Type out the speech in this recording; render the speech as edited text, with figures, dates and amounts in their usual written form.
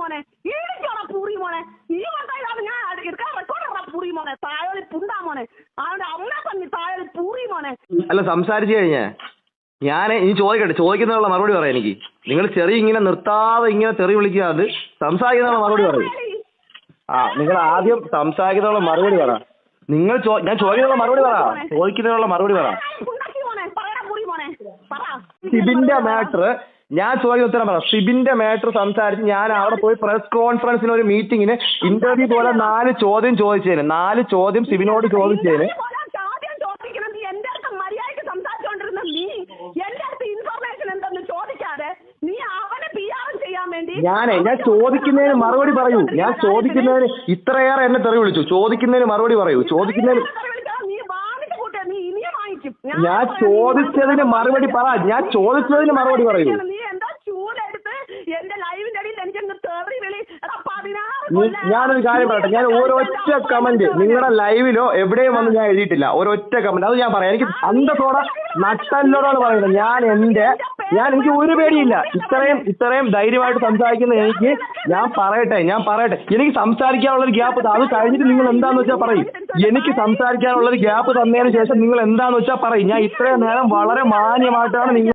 മോനെ ഈടിക്കോടാ പൂറി മോനെ ഈ വണ്ടായത് ഞാൻ എടുക്കാൻ റെക്കോർഡാ പൂറി മോനെ താഴെ പുണ്ടാ മോനെ അവന്റെ അമ്മ പറഞ്ഞു താഴെ പൂറി മോനെ. അല്ല സംസാരിച്ചു കഴിഞ്ഞേ ഞാൻ ഇനി ചോദിക്കുന്നതിനുള്ള മറുപടി പറയാം. എനിക്ക് നിങ്ങൾ ചെറിയ ഇങ്ങനെ നിർത്താതെ ഇങ്ങനെ തെറി വിളിക്കാതെ സംസാരിക്കുന്നതിനുള്ള മറുപടി പറയും. നിങ്ങൾ ആദ്യം സംസാരിക്കുന്നതിനുള്ള മറുപടി പറ. ഞാൻ ചോദിക്കുന്നതിനുള്ള മറുപടി പറ. ചോദിക്കുന്നതിനുള്ള മറുപടി പറ. സിബിന്റെ മാറ്റർ ഞാൻ ചോദിക്കുന്ന ഉത്തരം പറ. സിബിന്റെ മാറ്റർ സംസാരിച്ച് ഞാൻ അവിടെ പോയി പ്രസ് കോൺഫറൻസിന് ഒരു മീറ്റിങ്ങിന് ഇന്റർവ്യൂ പോലെ 4 ചോദ്യം ചോദിച്ചതിന് 4 ചോദ്യം സിബിനോട് ചോദിച്ചതിന് ഞാൻ ചോദിക്കുന്നതിന് മറുപടി പറയൂ. ഞാൻ ചോദിക്കുന്നതിന് ഇത്രയേറെ എന്നെ തെറി വിളിച്ചു. ചോദിക്കുന്നതിന് മറുപടി പറയൂ. ചോദിക്കുന്നതിന് ഞാൻ ചോദിച്ചതിന് മറുപടി പറ. ഞാൻ ചോദിച്ചതിന് മറുപടി പറയൂ. ഞാനൊരു കാര്യം പറയട്ടെ. ഞാൻ ഒരൊറ്റ കമന്റ് നിങ്ങളുടെ ലൈവിലോ എവിടെയും വന്ന് ഞാൻ എഴുതിയിട്ടില്ല. ഒരൊറ്റ കമന്റ് അത് ഞാൻ പറയാം. എനിക്ക് അന്തത്തോടെ നട്ടല്ലോടാണ് പറയുന്നത്. എനിക്ക് ഒരു പേടിയില്ല. ഇത്രയും ധൈര്യമായിട്ട് സംസാരിക്കുന്ന ഞാൻ പറയട്ടെ. എനിക്ക് സംസാരിക്കാനുള്ളൊരു ഗ്യാപ്പ് അത് കഴിഞ്ഞിട്ട് നിങ്ങൾ എന്താന്ന് വെച്ചാൽ പറയും. എനിക്ക് സംസാരിക്കാനുള്ളൊരു ഗ്യാപ്പ് തന്നതിന് ശേഷം നിങ്ങൾ എന്താന്ന് വെച്ചാൽ പറയും. ഞാൻ ഇത്രയും നേരം വളരെ മാന്യമായിട്ടാണ് നിങ്ങൾ